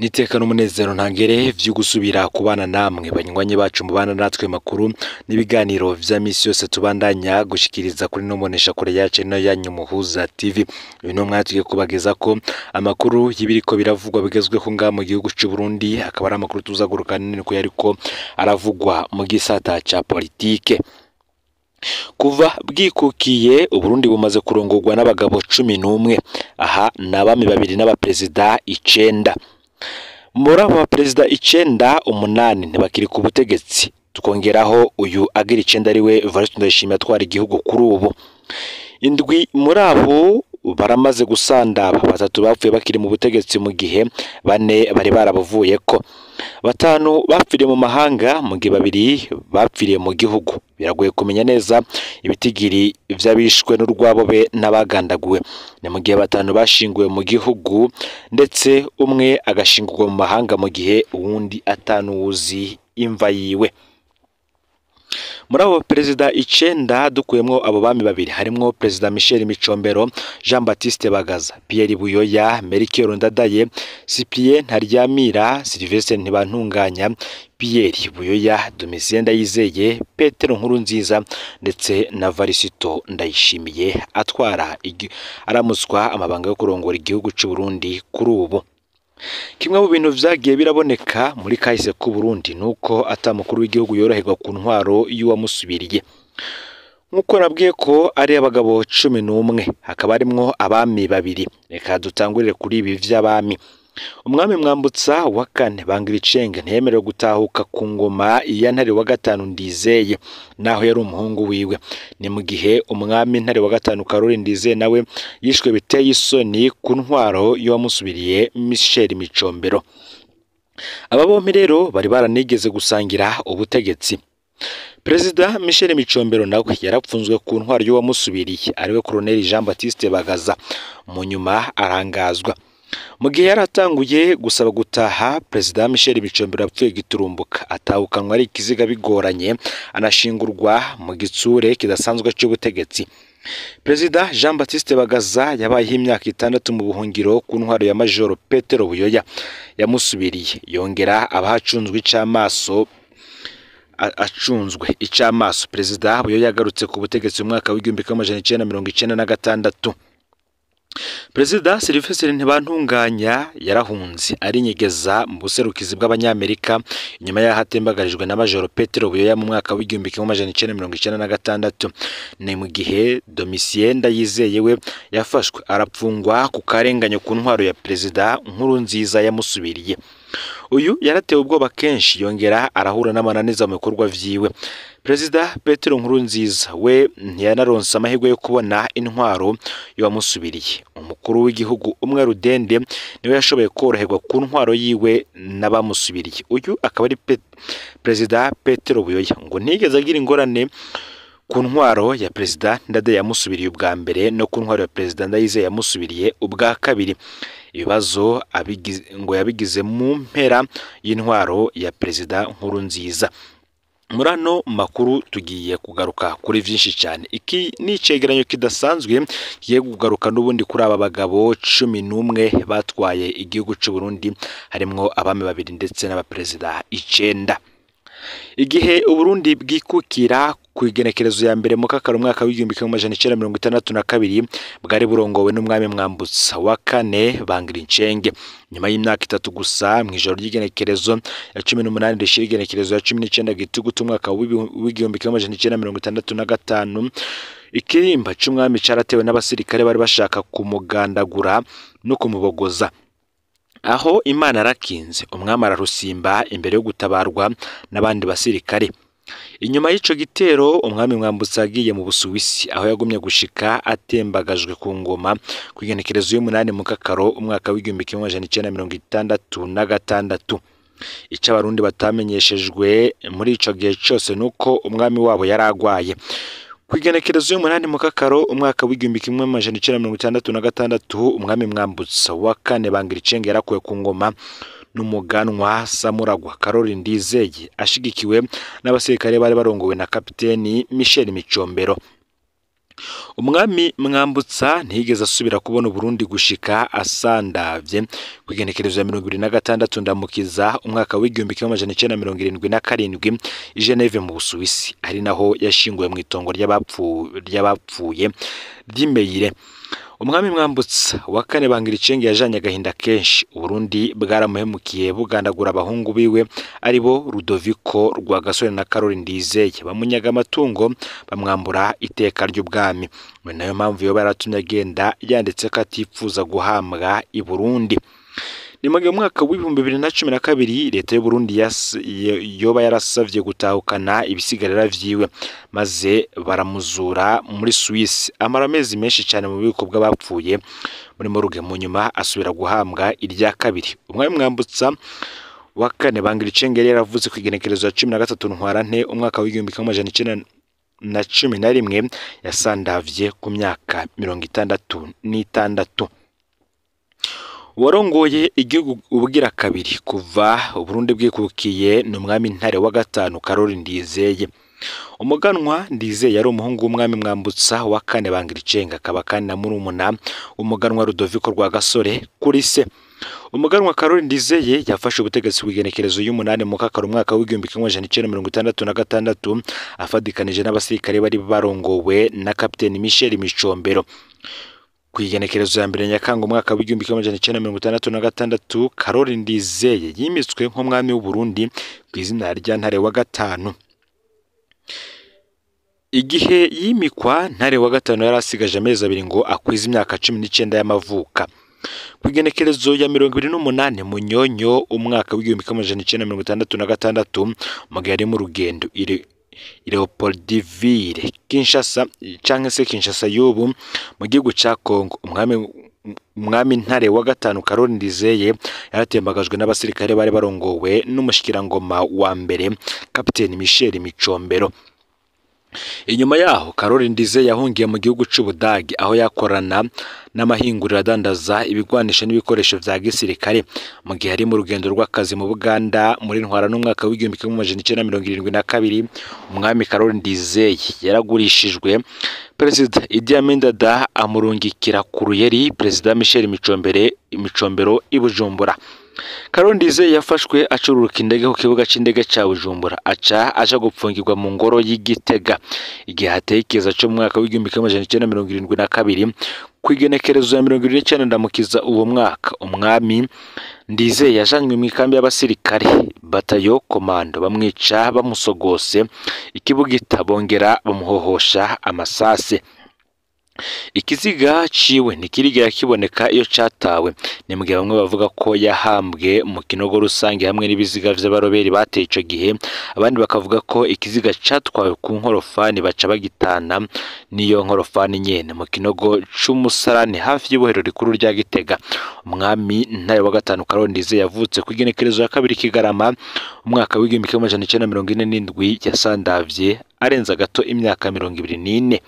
Nitekana umunezero ntangere vyo gusubira kubana namwe banywanye bacu mubana natwe makuru n'ibiganiro vya misi yose tubandanya gushikiriza kuri no monesha kure yacu no yanyu Muhuza TV. Uyu no mwatuye kubageza ko amakuru y'ibiriko biravugwa bigezweho nga mu gihugu cy'u Burundi, akaba ari amakuru tuzaguruka nini ko yariko aravugwa mu gisata ca politike. Kuva bwikukiye Uburundi bumaze kurongorwa n'abagabo 11, aha nabami babiri n'abaperezida 9. Muri abo baperezida 9, 8 ntibakiri ku butegetsi, tukongeraho uyu agira 9 ariwe Evariste Ndayishimiye atwara igihugu kuri ubu. Indwi muri abo baramaze gusandaba, 3 bapfuye bakiri mu butegetsi mu gihe 4 bari barabavuye ko. 5 bapfiriye mu mahanga mu gihe 2 bapfiriye mu gihugu. Biragoye kumenya neza ibitigiri vy'abishwe n'urwabobe n'abagandaguwe. Ni mu gihe 5 bashinguwe mu gihugu ndetse umwe agashingurwa mu mahanga mu gihe uwundi atanuzi imva yiwe. Muri abo perezida 9 dukuyemwo abo bami babiri harimwo perezida Michel Micombero, Jean Baptiste Bagaza, Pierre Buyoya, Melchior Ndadaye, Cyprien Ntaryamira, Sylvestre Ntibantunganya, Pierre Buyoya, Domitien Ndayizeye, Petero Nkurunziza ndetse na Varisito Ndayishimiye atwara aramuswa amabanga yo kurongora igihugu cy'u Burundi kuri ubu. Kimwe mu bintu vyagiye biraboneka muri kahise ku Burundi nuko atamukuru w'igihugu yoroherwa ku ntwaro y'uwamusubiriye. Nkuko nabwiye ko ari abagabo 11, hakaba arimwo abami babiri. Reka dutangurire kuri ibi vy'abami. Umwami Mwambutsa wa 4 Bangiricenge ntiyemerewe gutahuka ku ngoma ya Ntare wa 5 Ndizeye, naho yari umuhungu wiwe. Ni mu gihe umwami Ntare wa 5 Karoli Ndizeye nawe yishwe biteye isoni ku ntwaro y'uwamusubiriye Michel Micombero. Aba bombi rero bari baranigeze gusangira ubutegetsi. Perezida Michel Micombero nawe yarapfunzwe ku ntwaro y'uwamusubiriye ariwe Colonel Jean Baptiste Bagaza, mu nyuma arangazwa. Mu gihe yaratanguye gusaba gutaha, Perezida Michel Micombero yapfuye giturumbuka, atahukanwa ari ikiziga bigoranye, anashingurwa mu gitsure kidasanzwe cy'ubutegetsi. Perezida Jean Baptiste Bagaza yabayeho imyaka 6 mu buhungiro ku ntwaro ya Major Petero Buyoya yamusubiriye, yongera abahacunzwe icamaso. Perezida Buyoya yagarutse ku butegetsi mu mwaka w'1996. Perezida Sylvestre Ntibantunganya yarahunze arinyegeza mu buserukizi bw'abanyamerika inyuma yahatembagarijwe na Major Petero Buyoya mu mwaka w'1996. Ni mu gihe Domitien Ndayizeye we yafashwe arapfungwa ku karenganyo ku ntwaro ya Perezida Nkurunziza yamusubiriye. Uyu yaratewe ubwoba kenshi, yongera arahura n'amananiza mu bikorwa vyiwe. Perezida Petero Nkurunziza we ntiyanaronse amahirwe yo kubona intwaro y'uwamusubiriye. Umukuru w'igihugu umwe Rudende niwe yashoboye koroherwa ku ntwaro yiwe n'abamusubiriye. Uyu akaba ari Perezida Petero Buyoya, ngo ntigeze agira ingorane ku ntwaro ya Perezida Ndadaye yamusubiriye ubwa mbere no ku ntwaro ya Perezida Ndayizeye yamusubiriye ubwa kabiri. Ibibazo ngo yabigize mu mpera y'intwaro ya Perezida Nkurunziza. Murano makuru tugiye kugaruka kuri vyinshi cyane. Iki ni icegeranyo kidasanzwe kigiye kugaruka n'ubundi kuri aba bagabo 11 batwaye igihugu cy'u Burundi, harimwo abami babiri ndetse n'abaperezida 9. Igihe Uburundi bwikukira ku igenekerezo ya mbere mu kakaro mwaka w'1962 bwari burongowe n'umwami Mwambutsa wa 4 Bangiricenge. Nyuma y'imyaka 3 gusa, mu ijoro ry'igenekerezo ya 18 rishira igenekerezo ya 19 gitugutu mwaka w'1965, ikirimba c'umwami caratewe n'abasirikare bari bashaka kumugandagura no kumubogoza. Aho Imana arakinze, umwami ararusimba imbere yo gutabarwa n'abandi basirikare. Inyuma y'ico gitero umwami Mwambutsa yagiye mu Busuwisi, aho yagumye gushika atembagajwe ku ngoma ku igenekerezo y'umunani mu kakaro umwaka w'1966. Ico abarundi batamenyeshejwe muri ico gihe cyose nuko umwami wabo yaragwaye. Ku igenekerezo y'umunani mu kakaro umwaka w'1966 umwami Mwambutsa wa 4 Bangiricenge yarakuwe ku ngoma n'umuganwa Samuragwa Karoli Ndizeye ashigikiwe n'abasirikare bari barongowe na Kapiteni Michel Micombero. Umwami Mwambutsa ntiyigeze asubira kubona Burundi gushika asandavye kwigenekerezo ya 2026 ndamukiza umwaka w'igihumbi kimwe amajana 1977 i Geneve mu Busuwisi, ari naho yashinguwe mu itongo ry'abapfuye ry'Imeyire. Umwami Mwambutsa wa kane Bangiricenge yajanye agahinda kenshi. Burundi bwaramuhemukiye bugandagura abahungu biwe aribo Rudoviko Rwagasore na Karoli Ndizeye, bamunyaga amatungo bamwambura iteka ry'ubwami. Mwe nayo mpamvu yo baratumye agenda yanditse ko atipfuza guhambwa i Burundi. Ni mu mwaka w'ibihumbi 2012 leta y'u Burundi yoba yarasavye gutahukana ibisigarira vyiwe, maze baramuzura muri Swiss. Amara amezi menshi cyane mu bubiko bw'abapfuye muri Moruge, mu nyuma asubira guhambwa irya kabiri. Umwami Mwambutsa wa kane Bangiricenge yari yaravuze ku igenekerezo ya 13 Ntwarante umwaka w'igihumbi kimwe amajana 1911 yasandavye ku myaka 66. Warongoye igihugu ubugira kabiri kuva Burundi bwikukiye ni umwami Ntare wa gatanu Karoli Ndizeye. Umuganwa Ndizeye yari umuhungu w'umwami Mwambutsa wa kane Bangiricenge, akaba kandi na murumuna umuganwa Rudoviko Rwagasore kuri se. Umuganwa Karoli Ndizeye yafashe ubutegetsi bw'igenekerezo y'umunani mu kakaro umwaka w'igihumbi kimwe amajana 1966 afadikanije n'abasirikare bari barongowe na Kapiteni Michel Micombero. Kwigenekerezo ya mbere Nyakanga umwaka w'igihumbi kimwe amajana 1966 Karoli Ndizeye yimitswe nk'umwami w'u Burundi ku izina rya Ntare wa gatanu. Igihe yimikwa Ntare wa gatanu yari asigaje amezi abiri ngo akwize imyaka 19 y'amavuka. Kwigenekerezo ya 28 Munyonyo umwaka w'igihumbi kimwe amajana 1966 mu gihe ari mu rugendo Leopoldville Kinshasa canke se Kinshasa y'ubu mu gihugu ca Kongo, umwami Ntare wa gatanu Karoli Ndizeye yaratembagajwe n'abasirikare bari barongowe n'umushikirangoma wa mbere Kapiteni Michel Micombero. Inyuma yaho Karoli Ndizeye yahungiye mu gihugu c'Ubudagi, aho yakorana n'amahinguriro adandaza ibigwanisha n'ibikoresho vya gisirikare. Mu gihe ari mu rugendo rw'akazi mu Buganda muri Ntwarante umwaka w'igihumbi kimwe amajana 1972 umwami Karoli Ndizeye yaragurishijwe. Perezida Idi Amin Dada amurungikira ku Ruyeri Perezida Michel Micombero i Bujumbura. Karoli Ndizeye yafashwe acururuka indege ku kibuga c'indege ca Bujumbura, aja gupfungirwa mu ngoro y'Igitega. Igihe hatekereza cyo mu mwaka w'igihumbi kimwe amajana 1972 kwigenekerezo ya 29 ndamukiza uwo mwaka, umwami Ndizeye yajanywe mu ikambi y'abasirikare batayo komando, bamwica bamusogose ikibugita, bongera bamuhohosha amasase. Ikiziga ciwe ntikirigera kiboneka iyo catawe. Ni mugihe bamwe bavuga ko yahambwe mu kinogo rusange hamwe n'ibiziga vy'abaroberi bateye ico gihe, abandi bakavuga ko ikiziga catwawe ku nkorofani baca bagitana niyo nkorofani nyene mu kinogo c'umusarani hafi y'ubuhero rikuru rya Gitega. Umwami Ntare wa gatanu Karoli Ndizeye yavutse ku igenekerezo ya kabiri Kigarama umwaka w'igihumbi kimwe amajana 1947 yasandavye arenza gato imyaka 24.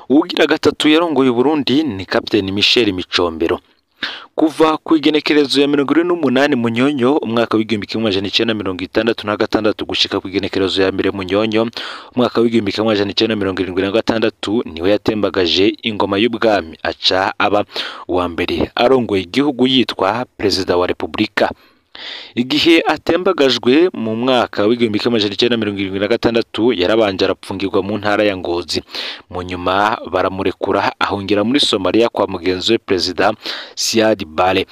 Ugira gatatu yarongoye Burundi ni Kapiteni Michel Micombero. Kuva ku igenekerezo ya 28 Munyonyo umwaka w'igihumbi kimwe amajana 1966 gushika ku igenekerezo ya mbere Munyonyo umwaka w'igihumbi kimwe amajana 1976 niwe yatembagaje ingoma y'ubwami, aca aba uwa mbere arongoye igihugu yitwa Perezida wa Republika. Igihe atembagajwe mu mwaka w'igihumbi kimwe amajana 1976 yarabanje arapfungirwa mu ntara ya Ngozi. Mu nyuma baramurekura ahungira muri Somalia kwa mugenzi we Perezida Siad Barre.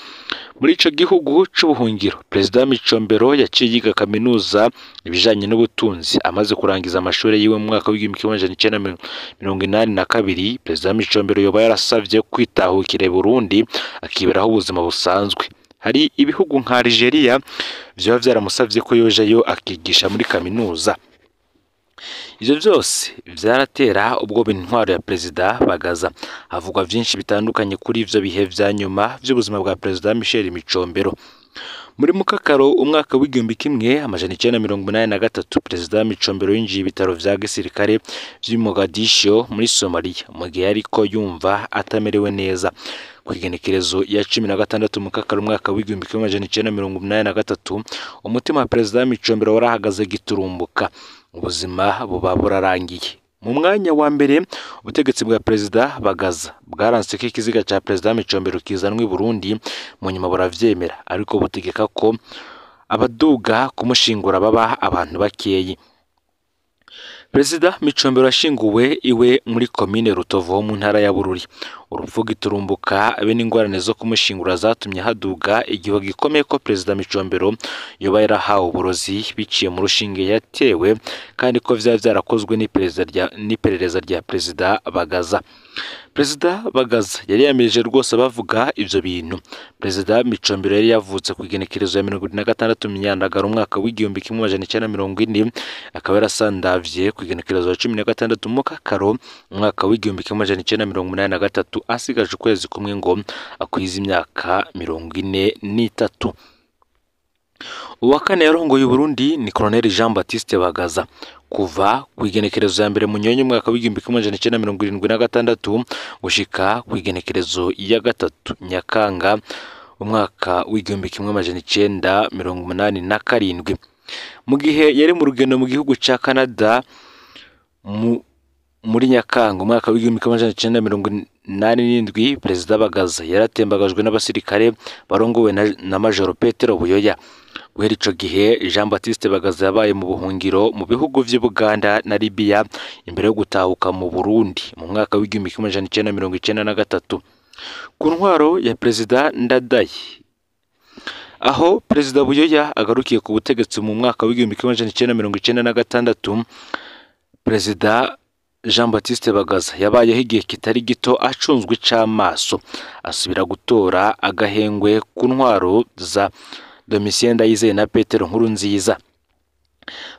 Muri ico gihugu c'ubuhungiro Perezida Micombero yaciye yiga kaminuza ibijanye n'ubutunzi. Amaze kurangiza amashuri yiwe mu mwaka w'igihumbi kimwe amajana 1982 Perezida Micombero yoba yarasavye kwitahukira Burundi akiberaho ubuzima busanzwe. Hari ibihugu nka Algeria vyo vyaramusavye ko yojayo akigisha muri kaminuza. Ivyo vyose vyaratera ubwo intwaro ya Perezida Bagaza. Havugwa vyinshi bitandukanye kuri ivyo bihe vya nyuma vy'ubuzima bwa Perezida Michel Micombero. Muri Mukakaro umwaka w'igihumbi kimwe amajana 1983 Perezida Micombero yinjiye ibitaro vya gisirikare vy'i Mogadiscio muri Somalia mu gihe ariko yumva atamerewe neza. Kwigenekerezo ya 16 Mukakaro umwaka w'igihumbi kimwe amajana 1983 umutima wa Perezida Micombero warahagaze giturumbuka, ubuzima buba burarangiye. mu mwanya wa mbere ubutegetsi bwa Perezida Bagaza bwaranse ko ikiziga cya Perezida Micombero kizanwa i Burundi, mu nyuma buravyemera, ariko butegeka ko abaduga kumushingura baba abantu bakeyi. Perezida Micombero yashinguwe iwe muri komine Rutovu ho mu ntara ya Bururi. Urupfu giturumbuka be n'ingorane zo kumushingura zatumye haduga igihugu gikomeye ko Perezida Micombero yoba yarahawe uburozi biciye mu rushinge yatewe, kandi ko vyari vyarakozwe n'iperereza rya Perezida Bagaza. Perezida Bagaza yari yamirije rwose bavuga ivyo bintu. Perezida Micombero yari yavutse ku igenekerezo ya 26 Myandagaro umwaka w'igihumbi kimwe amajana 1940, akaba yarasandavye ku igenekerezo ya 16 Mukakaro umwaka w'igihumbi kimwe amajana 1983, asigaje ukwezi kumwe ngo akwiza imyaka 43. Uwa kane yarongoye Burundi ni Colonel Jean Baptiste Bagaza kuva ku igenekerezo ya mbere Munyonyo umwaka w'igihumbi kimwe amajana 1976 gushika ku igenekerezo ya gatatu Nyakanga umwaka w'igihumbi kimwe amajana 1987. Mu gihe yari mu rugendo mu gihugu ca Canada muri Nyakanga umwaka w'igihumbi kimwe amajana 1987, Perezida Bagaza yaratembagajwe n'abasirikare barongowe na Major Petero Buyoya. Guhera ico gihe Jean Baptiste Bagaza yabaye mu buhungiro mu bihugu vy'u Buganda na Libya imbere yo gutahuka mu Burundi mu mwaka w'igihumbi kimwe amajana 1993 ku ntwaro ya Perezida Ndadaye, aho Perezida Buyoya agarukiye ku butegetsi mu mwaka w'igihumbi kimwe amajana 1996. Perezida Jean Baptiste Bagaza yabayeho igihe kitari gito acunzwe c'amaso, asubira gutora agahengwe ku ntwaro za Domitien Ndayizeye na Petero Nkurunziza.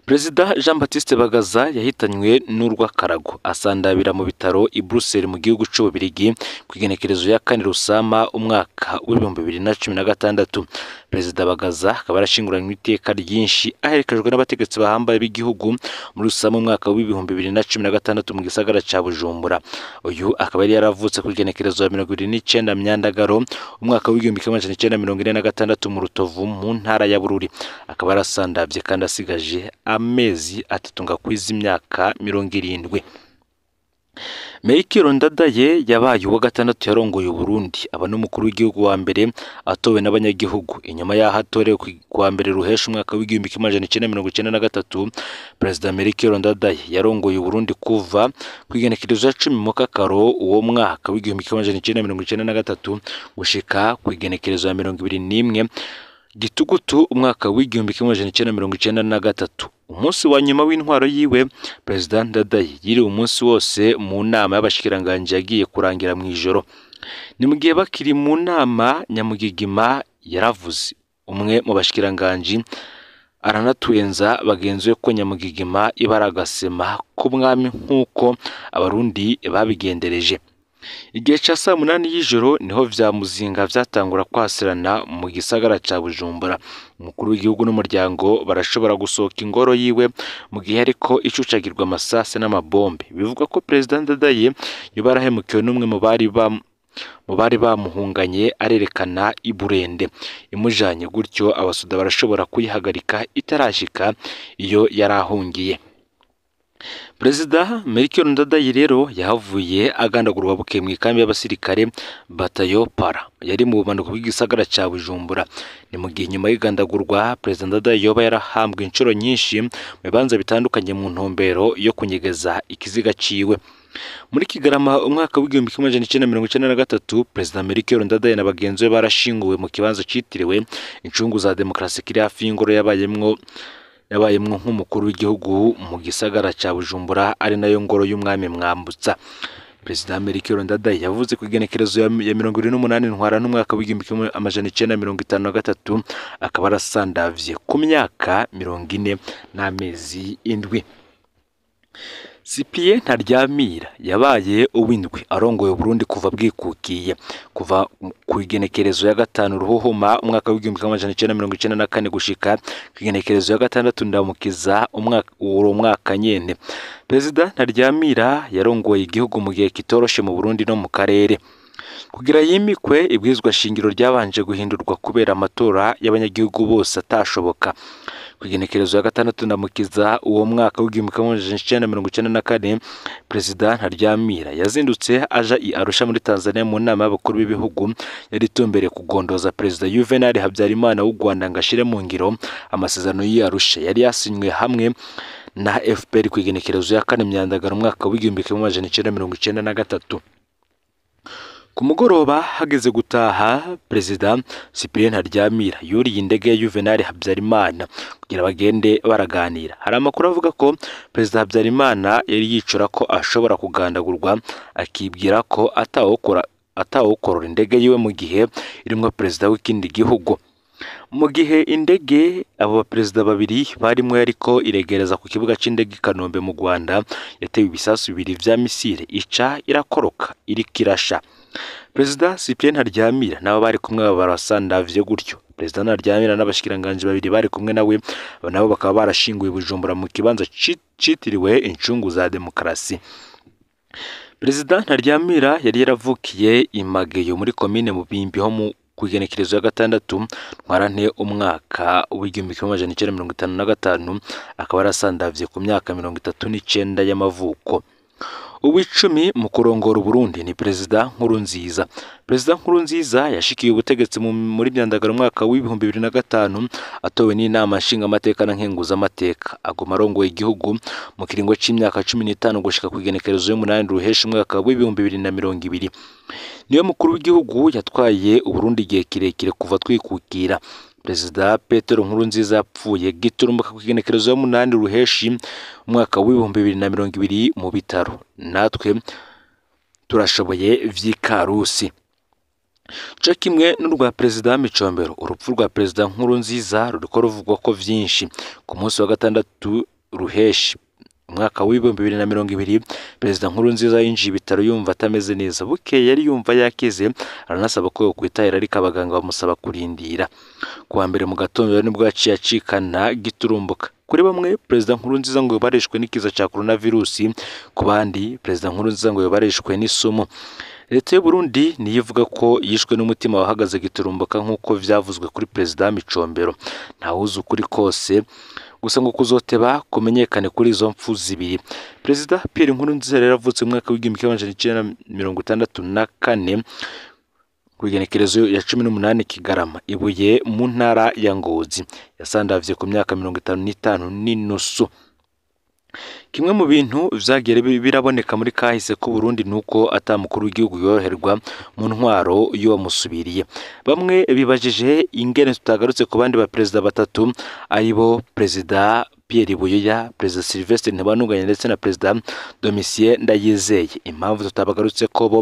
Perezida Jean Baptiste Bagaza yahitanywe n'urw'akarago asandabira mu bitaro i Bruxelles mu gihugu c'Ububirigi ku igenekerezo ya 4 Rusama umwaka w'2016. Perezida Bagaza akaba yarashinguranywe iteka ryinshi aherekejwe n'abategetsi bahambaye b'igihugu muri Rusama umwaka w'2016 mu gisagara ca Bujumbura. Uyu akaba yari yaravutse ku igenekerezo ya 29 Myandagaro umwaka w'igihumbi kimwe amajana 1946 mu Rutovu mu ntara ya Bururi. Akaba yarasandavye kandi asigaje amezi atatu ngo akwize imyaka 70. Melchior Ndadaye yabaye uwa gatandatu yarongoye Burundi, aba n'umukuru w'igihugu wa mbere atowe n'abanyagihugu. Inyuma yaho atorewe kwa mbere Ruhesha umwaka w'igihumbi kimwe amajana 1993, Perezida Melchior Ndadaye yarongoye Burundi kuva ku igenekerezo ya 10 Mukakaro uwo mwaka w'igihumbi kimwe amajana 1993 gushika ku igenekerezo ya 21 Gitugutu umwaka w'igihumbi kimwe amajana 1993. Umunsi wa nyuma w'intwaro yiwe, Perezida Ndadaye yiri umunsi wose mu nama y'abashikiranganje yagiye kurangira mu ijoro. Ni mu gihe bakiri mu nama, Nyamugigima yaravuze. Umwe mu bashikiranganje aranatuyenza bagenzuye ko Nyamugigima ibaragasema ku mwami nk'uko abarundi babigendereje. Igihe ca 8 y'ijoro niho vya muzinga vyatangura kwasirana mu gisagara ca Bujumbura. Umukuru w'igihugu n'umuryango barashobora gusohoka ingoro yiwe mu gihe ariko icucagirwa amasase n'amabombe. Bivuga ko Perezida Ndadaye yobarahemukiwe n'umwe mu bari bamuhunganye arerekana iburende imujanye, gutyo abasuda barashobora kuyihagarika itarashika iyo yarahungiye. Perezida Melchior Ndadaye rero yahavuye agandagurwa buke mu ikambi y'abasirikare Batayo Para yari mu bumanuko bw'igisagara ca Bujumbura. Ni mu gihe nyuma y'igandagurwa Perezida Ndadaye yoba yarahambwe inshuro nyinshi mu bibanza bitandukanye mu ntumbero yo kunyegeza ikiziga ciwe. Muri Kigarama umwaka w'igihumbi kimwe amajana 1993, Perezida Melchior Ndadaye na bagenzi be barashinguwe mu kibanza citiriwe incungu za demokrasi kiri hafi y'ingoro yabayemwo nk'umukuru w'igihugu mu gisagara ca Bujumbura, ari nayo ngoro y'umwami Mwambutsa. Perezida Melchior Ndadaye yavuze ku igenekerezo ya 28 Ntwarante umwaka w'igihumbi kimwe amajana 1953, akaba arasandavye ku myaka 40 n'amezi 7. Cyprien Ntaryamira yabaye uwindwi arongoye Burundi kuva bwikukiye, kuva ku igenekerezo ya 5 Ruhuhuma umwaka w'igihumbi kimwe amajana 1994 gushika ku igenekerezo ya 6 Ndamukiza umwaka nyene. Perezida Ntaryamira yarongoye igihugu mu gihe kitoroshe mu Burundi no mu karere. Kugira yimikwe, ibwirizwa shingiro ryabanje guhindurwa kubera amatora y'abanyagihugu bose atashoboka. Kugenekerezo ya gatandatu ndamukiza uwo mwaka w'igihumbi kimwe amajana icenda mirongo icenda na kane, Perezida Ntaryamira yazindutse aja i Arusha muri Tanzania mu nama y'abakuru b'ibihugu yari itumbereye kugondoza Perezida Juvenal Habyarimana w'u Rwanda ngo ashire mu ngiro amasezerano y'i Arusha yari yasinywe hamwe na FPR kugenekerezo ya kane Myandagaro umwaka w'igihumbi kimwe amajana icenda mirongo icenda na gatatu. Ku mugoroba hageze gutaha, Perezida Cyprien Ntaryamira yuriye indege ya Juvenal Habyarimana kugira bagende baraganira. Hari amakuru avuga ko Perezida Habyarimana yari yicura ko ashobora kugandagurwa, akibwira ko atawukorora indege yiwe mu gihe irimwo perezida w'ikindi gihugu. Mu gihe indege abo baperezida babiri barimwe ariko iregereza ku kibuga c'indege i Kanombe mu Rwanda, yatewe ibisasu bibiri vya misile ica irakoroka irikirasha. Perezida Cyprien Ntaryamira nabo bari kumwe barasandavye gutyo. Perezida Ntaryamira n'abashikiranganje babiri bari kumwe nawe nabo bakaba barashinguye Bujumbura mu kibanza citiriwe incungu za demokarasi. Perezida Ntaryamira yari yaravukiye i Mageyo muri komine Mubimbi ho mu kugenekerezo ya gatandatu Ntwarante umwaka w'igihumbi kimwe amajana icenda mirongo itanu na gatanu, akaba yarasandavye ku myaka 39 y'amavuko. Uw'icumi mu kurongora Burundi ni Perezida Nkurunziza. Perezida Nkurunziza yashikiye ubutegetsi muri Myandagaro umwaka w'ibihumbi 2005 atowe n'inama nshingamateka na nkenguzamateka, aguma arongoye igihugu mu kiringo c'imyaka 15 gushika kugenekerezo y'umunani Ruheshi umwaka w'ibihumbi 2020. Niyo mukuru w'igihugu yatwaye Uburundi igihe kirekire kuva twikukira. Perezida Petero Nkurunziza yapfuye giturumbuka kugenekerezo y'umunani Ruheshi umwaka w'ibihumbi 2020 mu bitaro. Natwe turashoboye vy'ikarusi. Co kimwe n'urwa Perezida Micombero, urupfu rwa Perezida Nkurunziza ruriko ruvugwa ko vyinshi. Ku munsi wa gatandatu Ruheshi umwaka w'ibihumbi 2020, Perezida Nkurunziza yinjiye ibitaro yumva atameze neza. Bukeye yari yumva yakize, aranasaba ko yokwitahira ariko abaganga bamusaba kurindira. Kuwa mbere mu gatondo nibwo yaciye acikana giturumbuka. Kuri bamwe Perezida Nkurunziza ngo yobareshwe n'ikiza ca coronavirus, ku bandi Perezida Nkurunziza ngo yobareshwe n'isumo. Leta y'u Burundi niyivuga ko yishwe n'umutima wahagaze giturumbuka nk'uko vyavuzwe kuri Perezida Micombero. Ntawuzi ukuri kose, gusa ngo kuzoteba kumenyekane kuri izo mpfu zibiri. Perezida Pierre Nkurunziza yaravutse mu mwaka w'igihumbi kimwe amajana icenda mirongo itandatu na kane kugenekerezo ya 18 Kigarama Ibuye mu ntara ya Ngozi. Yasandavye ku myaka 55 n'inusu. Kimwe mu bintu vyagere biraboneka muri kahise ko Burundi nuko atamukuru w'igihugu yoroherwa mu ntwaro yo musubiriye. Bamwe bibajije ingene tutagarutse ku bandi ba perezida batatu aribo Perezida Pierre Buyoya, Perezida Sylvestre Ntibantunganya ndetse na Perezida Domitien Ndayizeye. Impamvu tutabagarutse ko bo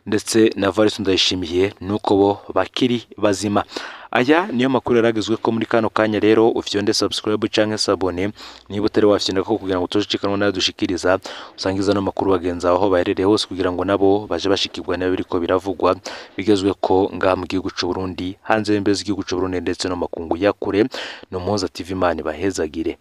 ndetse na Evariste Ndayishimiye nuko bo bakiri bazima. Aya niyo makuru yaragizwe ko muri kano kanya. Rero ufyonde subscribe canke sabone niba utari wafyenda ko kugira ngo tujikanwa na dushikiriza, usangiza no makuru bagenza aho baherereye hose kugira ngo nabo baje bashikirwa nayo biriko biravugwa bigezwe ko nga mu gihugu c'u Burundi, hanze y'imbizi y'igihugu c'u Burundi ndetse no makungu ya kure. No Muhoza TV Imana bahezagire.